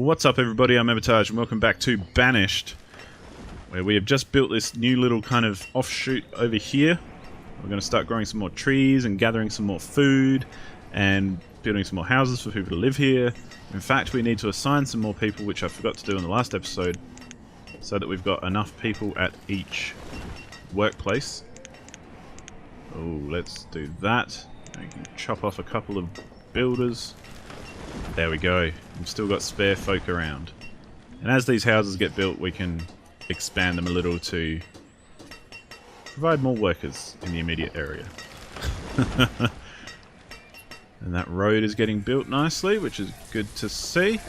What's up everybody, I'm Abatage and welcome back to Banished, where we have just built this new little kind of offshoot over here. We're going to start growing some more trees and gathering some more food and building some more houses for people to live here. In fact, we need to assign some more people, which I forgot to do in the last episode, so that we've got enough people at each workplace. Oh, let's do that. We can chop off a couple of builders. There we go. We've still got spare folk around. And as these houses get built, we can expand them a little to provide more workers in the immediate area. And that road is getting built nicely, which is good to see.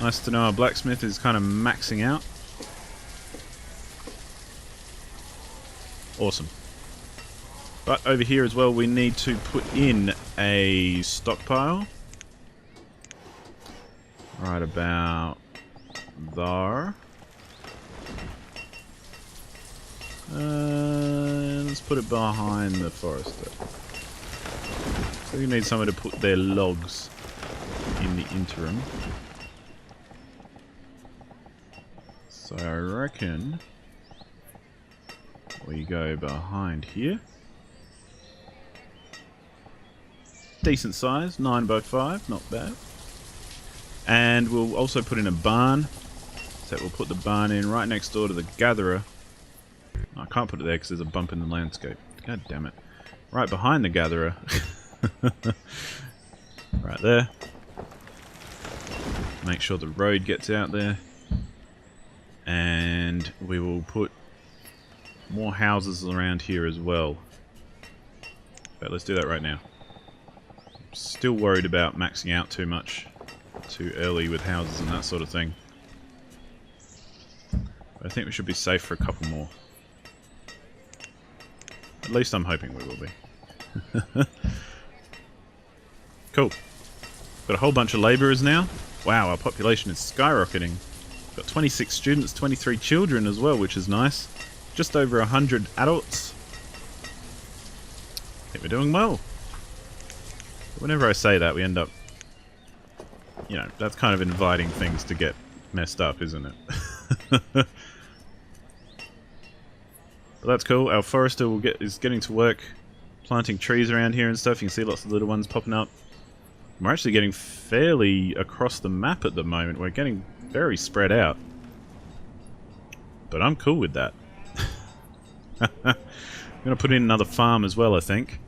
Nice to know our blacksmith is kind of maxing out. Awesome. But over here as well, we need to put in a stockpile. Right about there. Let's put it behind the forester. So we need somewhere to put their logs in the interim. So I reckon we go behind here. Decent size, 9 by 5, not bad. And we'll also put in a barn. So we'll put the barn in right next door to the gatherer. I can't put it there because there's a bump in the landscape. God damn it. Right behind the gatherer. Right there. Make sure the road gets out there. And we will put more houses around here as well. But let's do that right now. Still worried about maxing out too much too early with houses and that sort of thing. But I think we should be safe for a couple more. At least I'm hoping we will be. Cool. Got a whole bunch of labourers now. Wow, our population is skyrocketing. Got 26 students, 23 children as well, which is nice. Just over 100 adults. I think we're doing well. Whenever I say that, we end up, you know, that's kind of inviting things to get messed up, isn't it? But that's cool. Our forester is getting to work planting trees around here and stuff. You can see lots of little ones popping up. We're actually getting fairly across the map at the moment. We're getting very spread out. But I'm cool with that. I'm going to put in another farm as well, I think.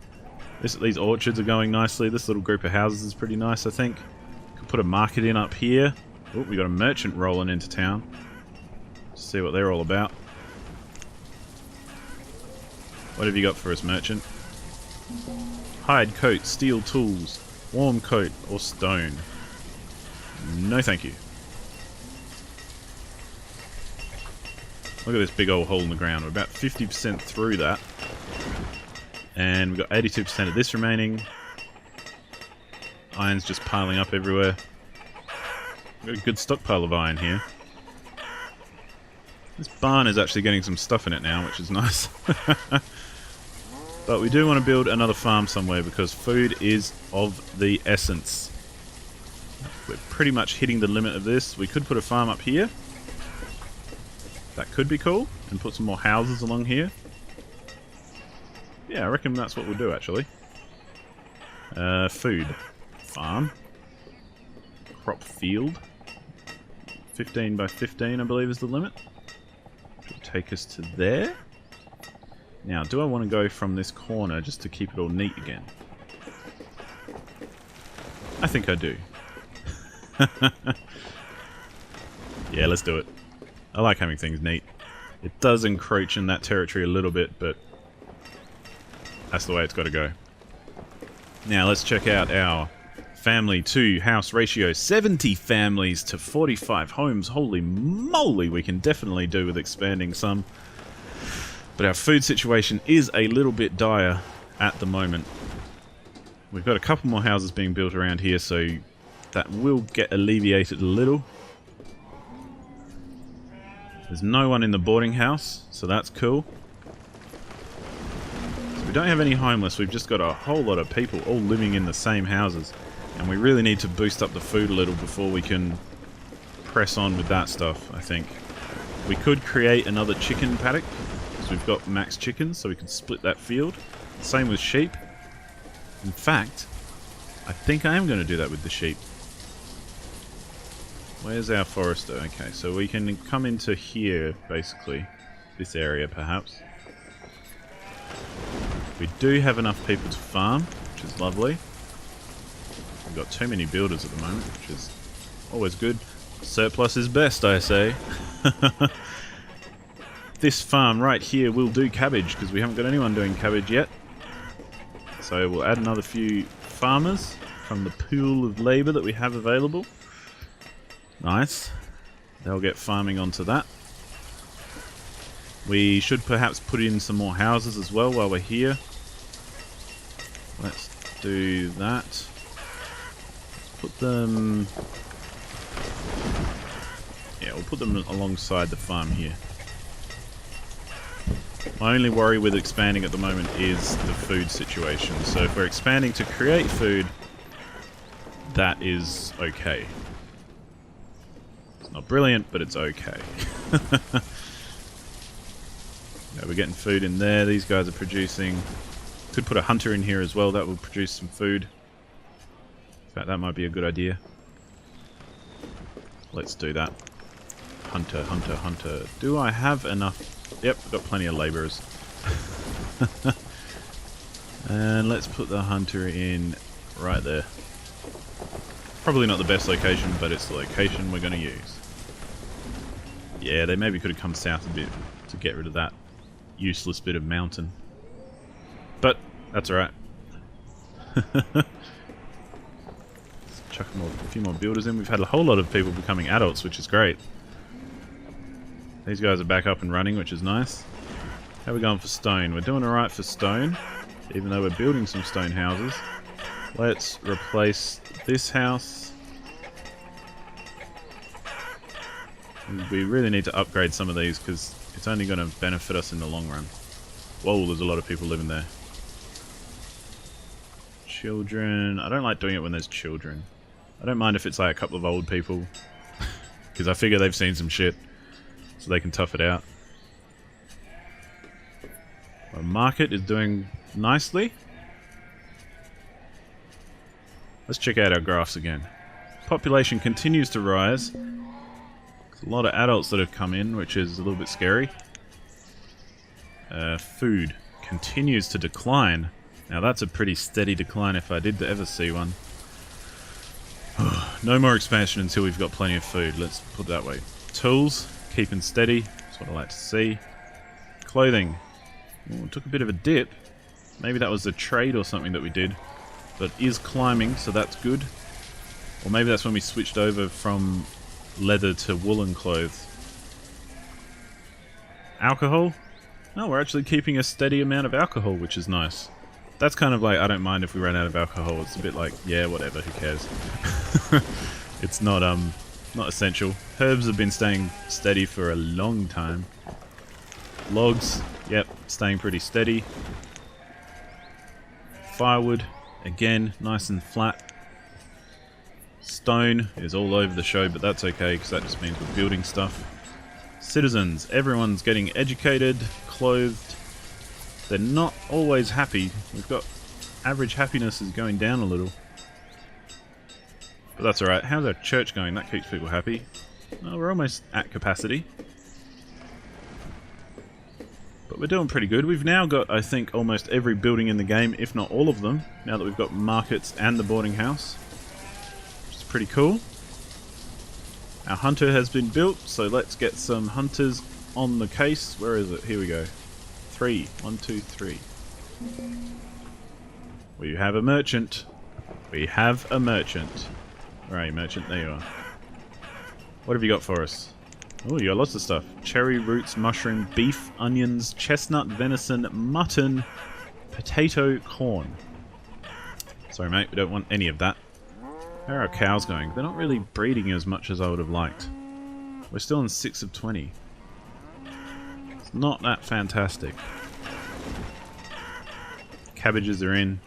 These orchards are going nicely. This little group of houses is pretty nice, I think. Could put a market in up here. Oh, we got a merchant rolling into town. Let's see what they're all about. What have you got for us, merchant? Hide coat, steel tools, warm coat, or stone. No thank you. Look at this big old hole in the ground. We're about 50% through that. And we've got 82% of this remaining. Iron's just piling up everywhere. We've got a good stockpile of iron here. This barn is actually getting some stuff in it now, which is nice. But we do want to build another farm somewhere because food is of the essence. We're pretty much hitting the limit of this. We could put a farm up here. That could be cool. And put some more houses along here. Yeah, I reckon that's what we'll do, actually. Food. Farm. Crop field. 15 by 15, I believe, is the limit. Which will take us to there. Now, do I want to go from this corner just to keep it all neat again? I think I do. Yeah, let's do it. I like having things neat. It does encroach in that territory a little bit, but that's the way it's got to go. Now let's check out our family to house ratio. 70 families to 45 homes. Holy moly, we can definitely do with expanding some. But our food situation is a little bit dire at the moment. We've got a couple more houses being built around here, so that will get alleviated a little. There's no one in the boarding house, so that's cool. So we don't have any homeless, we've just got a whole lot of people all living in the same houses. And we really need to boost up the food a little before we can press on with that stuff, I think. We could create another chicken paddock, because we've got max chickens, so we could split that field. Same with sheep. In fact, I think I am going to do that with the sheep. Where's our forester? Okay, so we can come into here, basically. This area, perhaps. We do have enough people to farm, which is lovely. We've got too many builders at the moment, which is always good. Surplus is best, I say. This farm right here will do cabbage, because we haven't got anyone doing cabbage yet. So we'll add another few farmers from the pool of labour that we have available. Nice. They'll get farming onto that. We should perhaps put in some more houses as well while we're here. Let's do that. Put them... yeah, we'll put them alongside the farm here. My only worry with expanding at the moment is the food situation. So if we're expanding to create food, that is okay. It's not brilliant, but it's okay. Yeah, we're getting food in there. These guys are producing. Could put a hunter in here as well. That will produce some food. In fact, that might be a good idea. Let's do that. Hunter, hunter, hunter. Do I have enough? Yep, I've got plenty of labourers. And let's put the hunter in right there. Probably not the best location, but it's the location we're going to use. Yeah, they maybe could have come south a bit to get rid of that useless bit of mountain. But that's alright. Chuck a few more builders in. We've had a whole lot of people becoming adults, which is great. These guys are back up and running, which is nice. How are we going for stone? We're doing alright for stone, even though we're building some stone houses. Let's replace this house. We really need to upgrade some of these because it's only going to benefit us in the long run. Whoa, there's a lot of people living there. Children. I don't like doing it when there's children. I don't mind if it's like a couple of old people, because I figure they've seen some shit, so they can tough it out. Our market is doing nicely. Let's check out our graphs again. Population continues to rise. There's a lot of adults that have come in, which is a little bit scary. Food continues to decline. Now that's a pretty steady decline if I did ever see one. No more expansion until we've got plenty of food, let's put it that way. Tools, keeping steady, that's what I like to see. Clothing, ooh, it took a bit of a dip. Maybe that was a trade or something that we did. But is climbing, so that's good. Or maybe that's when we switched over from leather to woolen clothes. Alcohol? No, we're actually keeping a steady amount of alcohol, which is nice. That's kind of like, I don't mind if we run out of alcohol. It's a bit like, yeah, whatever, who cares? It's not essential. Herbs have been staying steady for a long time. Logs, yep, staying pretty steady. Firewood, again, nice and flat. Stone is all over the show, but that's okay, because that just means we're building stuff. Citizens, everyone's getting educated, clothed. They're not always happy. We've got average happiness is going down a little. But that's alright. How's our church going? That keeps people happy. Oh, we're almost at capacity. But we're doing pretty good. We've now got, I think, almost every building in the game, if not all of them, now that we've got markets and the boarding house. Which is pretty cool. Our hunter has been built, so let's get some hunters on the case. Where is it? Here we go. 3. 1, 2, 3. We have a merchant. We have a merchant. Where are you, merchant? There you are. What have you got for us? Oh, you got lots of stuff. Cherry, roots, mushroom, beef, onions, chestnut, venison, mutton, potato, corn. Sorry, mate, we don't want any of that. How are our cows going? They're not really breeding as much as I would have liked. We're still on 6 of 20. It's not that fantastic. Cabbages are in.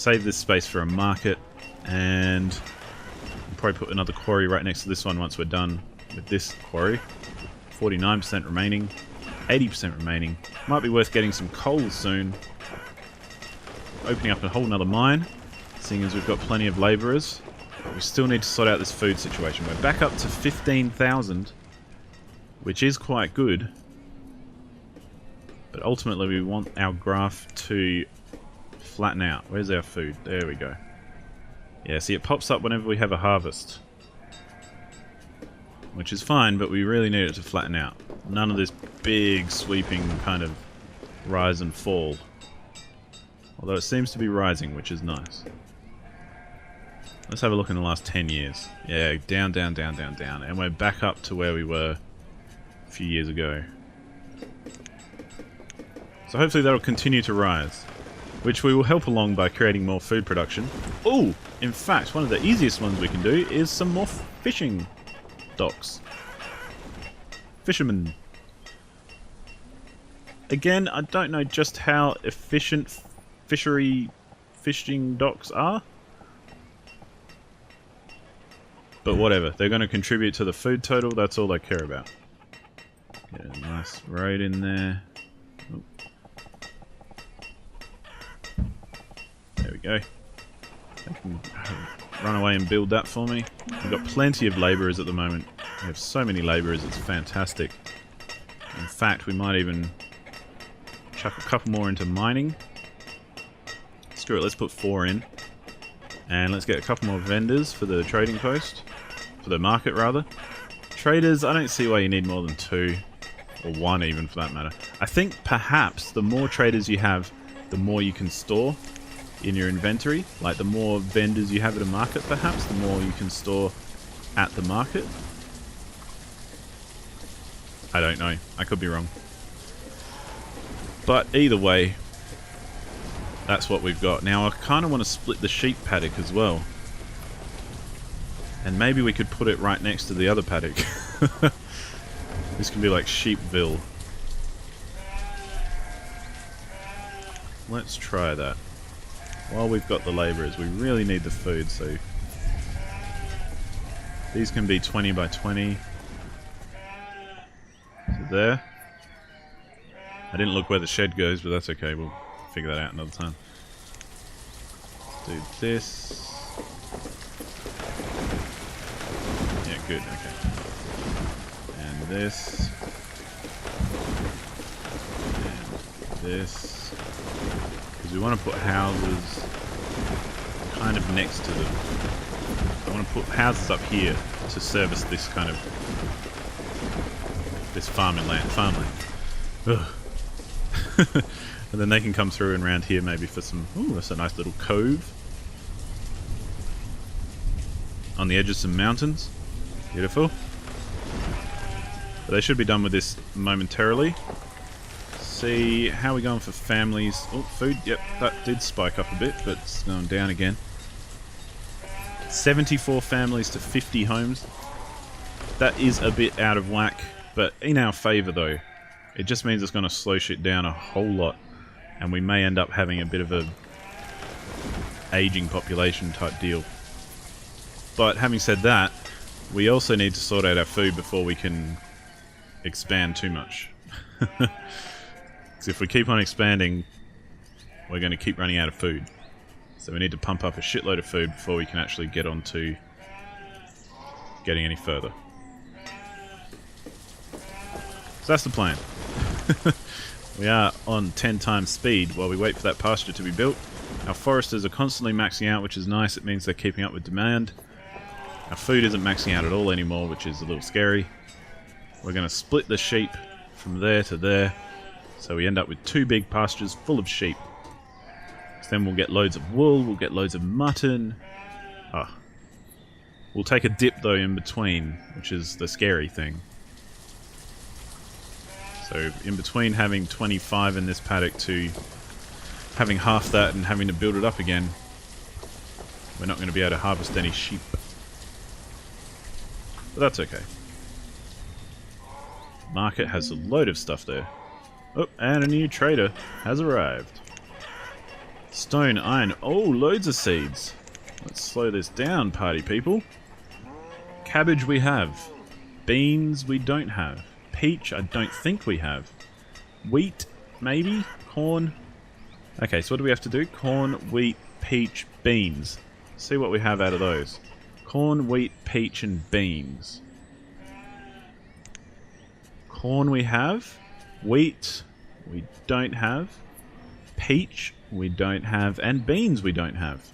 save this space for a market, and we'll probably put another quarry right next to this one once we're done with this quarry. 49% remaining, 80% remaining. Might be worth getting some coal soon. Opening up a whole nother mine, seeing as we've got plenty of labourers. We still need to sort out this food situation. We're back up to 15,000, which is quite good. But ultimately we want our graph to flatten out. Where's our food? There we go. Yeah, see, it pops up whenever we have a harvest. Which is fine, but we really need it to flatten out. None of this big sweeping kind of rise and fall. Although it seems to be rising, which is nice. Let's have a look in the last 10 years. Yeah, down, down, down, down, down. And we're back up to where we were a few years ago. So hopefully that'll continue to rise, which we will help along by creating more food production. Oh, in fact, one of the easiest ones we can do is some more fishing docks. Fishermen. Again, I don't know just how efficient fishing docks are. But whatever, they're going to contribute to the food total, that's all I care about. Get a nice road in there. Oh. There we go. They can run away and build that for me. We've got plenty of labourers at the moment. We have so many labourers, it's fantastic. In fact, we might even chuck a couple more into mining. Screw it, let's put 4 in. And let's get a couple more vendors for the trading post. For the market, rather. Traders, I don't see why you need more than 2. Or 1 even, for that matter. I think perhaps the more traders you have, the more you can store in your inventory. Like the more vendors you have at a market, perhaps, the more you can store at the market. I don't know. I could be wrong. But either way, that's what we've got. Now I kind of want to split the sheep paddock as well. And maybe we could put it right next to the other paddock. This can be like Sheepville. Let's try that. While we've got the labourers, we really need the food, so these can be 20 by 20. So there. I didn't look where the shed goes, but that's okay. We'll figure that out another time. Let's do this. Yeah, good, okay. And this. And this. Because we want to put houses kind of next to them. I want to put houses up here to service this kind of this farmland. Ugh. And then they can come through and round here maybe for some... Ooh, that's a nice little cove. On the edge of some mountains. Beautiful. But they should be done with this momentarily. See, how are we going for families? Oh, food. Yep, that did spike up a bit, but it's going down again. 74 families to 50 homes. That is a bit out of whack, but in our favour though. It just means it's going to slow shit down a whole lot, and we may end up having a bit of a aging population type deal. But having said that, we also need to sort out our food before we can expand too much. Because if we keep on expanding, we're going to keep running out of food. So we need to pump up a shitload of food before we can actually get on to getting any further. So that's the plan. We are on 10 times speed while we wait for that pasture to be built. Our foresters are constantly maxing out, which is nice. It means they're keeping up with demand. Our food isn't maxing out at all anymore, which is a little scary. We're going to split the sheep from there to there, so we end up with 2 big pastures full of sheep. So then we'll get loads of wool, we'll get loads of mutton. We'll take a dip though in between, which is the scary thing. So in between having 25 in this paddock to having half that and having to build it up again, we're not going to be able to harvest any sheep. But that's okay. Market has a load of stuff there. Oh, and a new trader has arrived. Stone, iron. Oh, loads of seeds. Let's slow this down, party people. Cabbage we have. Beans we don't have. Peach I don't think we have. Wheat, maybe? Corn. Okay, so what do we have to do? Corn, wheat, peach, beans. See what we have out of those. Corn, wheat, peach, and beans. Corn we have. Wheat we don't have. Peach we don't have. And beans we don't have.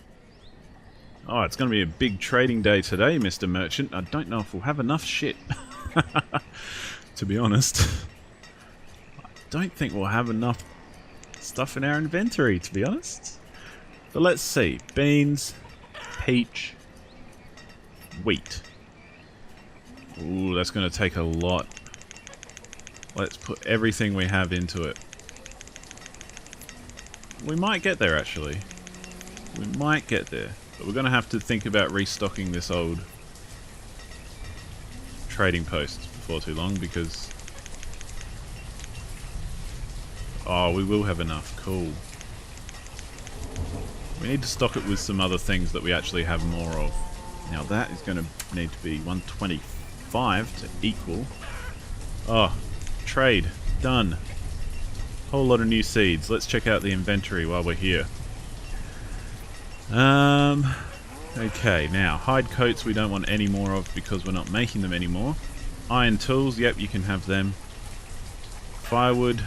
Oh, it's going to be a big trading day today, Mr. Merchant. I don't know if we'll have enough shit. To be honest. I don't think we'll have enough stuff in our inventory, to be honest. But let's see. Beans, peach, wheat. Ooh, that's going to take a lot. Let's put everything we have into it. We might get there, actually. We might get there. But we're going to have to think about restocking this old trading post before too long, because... Oh, we will have enough. Cool. We need to stock it with some other things that we actually have more of. Now that is going to need to be 125 to equal. Oh, trade. Done. Whole lot of new seeds. Let's check out the inventory while we're here. Okay, now, hide coats we don't want any more of because we're not making them anymore. Iron tools, yep, you can have them. Firewood.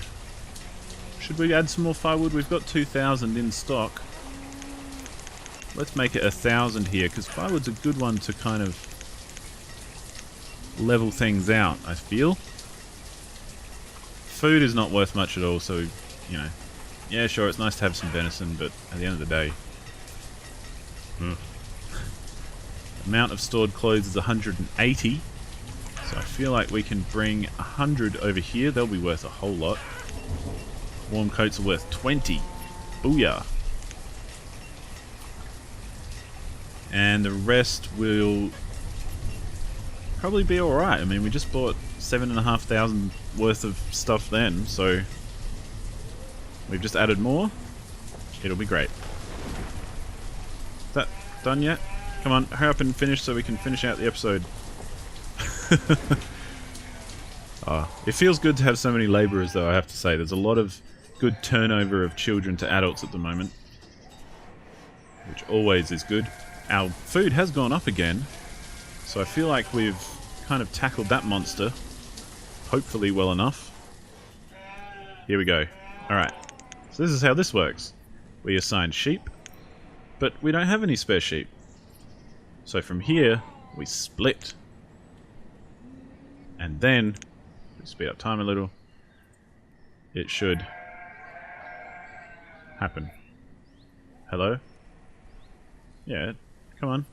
Should we add some more firewood? We've got 2,000 in stock. Let's make it 1,000 here, because firewood's a good one to kind of level things out, I feel. Food is not worth much at all, so, you know. Yeah, sure, it's nice to have some venison, but at the end of the day... Amount of stored clothes is 180. So I feel like we can bring 100 over here. They'll be worth a whole lot. Warm coats are worth 20. Booyah. And the rest will probably be alright. I mean, we just bought 7,500 worth of stuff then, so we've just added more. It'll be great. Is that done yet? Come on, hurry up and finish so we can finish out the episode. It feels good to have so many labourers though, I have to say. There's a lot of good turnover of children to adults at the moment, which always is good. Our food has gone up again, so I feel like we've kind of tackled that monster, hopefully well enough. Here we go. Alright, so this is how this works. We assign sheep, but we don't have any spare sheep. So from here, we split. And then, we speed up time a little, it should happen. Hello? Yeah, come on.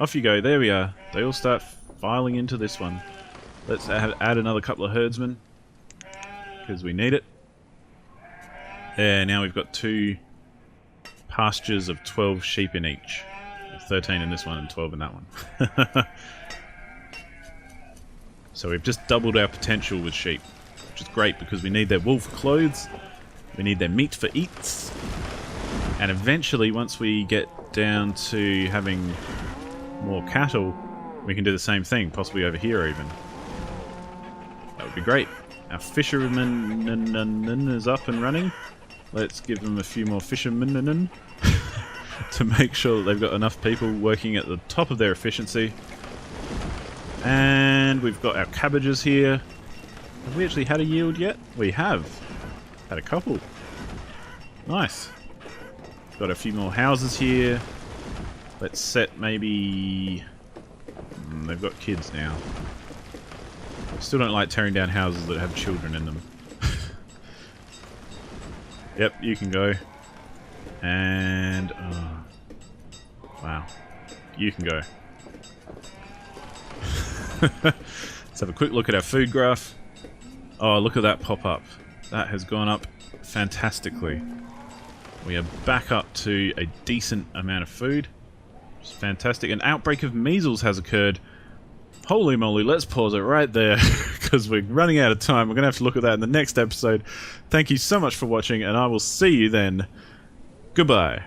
Off you go, there we are. They all start filing into this one. Let's add another couple of herdsmen, because we need it. There, now we've got 2 pastures of 12 sheep in each. 13 in this one and 12 in that one. So we've just doubled our potential with sheep, which is great because we need their wool for clothes, we need their meat for eats, and eventually once we get down to having more cattle, we can do the same thing, possibly over here even. That would be great. Our fisherman is up and running. Let's give them a few more fishermen to make sure that they've got enough people working at the top of their efficiency. And we've got our cabbages here. Have we actually had a yield yet? We have. Had a couple. Nice. Got a few more houses here. Let's set maybe... they've got kids now. Still don't like tearing down houses that have children in them. Yep, you can go. And... wow. You can go. Let's have a quick look at our food graph. Oh, look at that pop up. That has gone up fantastically. We are back up to a decent amount of food. Which is fantastic. An outbreak of measles has occurred. Holy moly, let's pause it right there. because we're running out of time. We're going to have to look at that in the next episode. Thank you so much for watching, and I will see you then. Goodbye.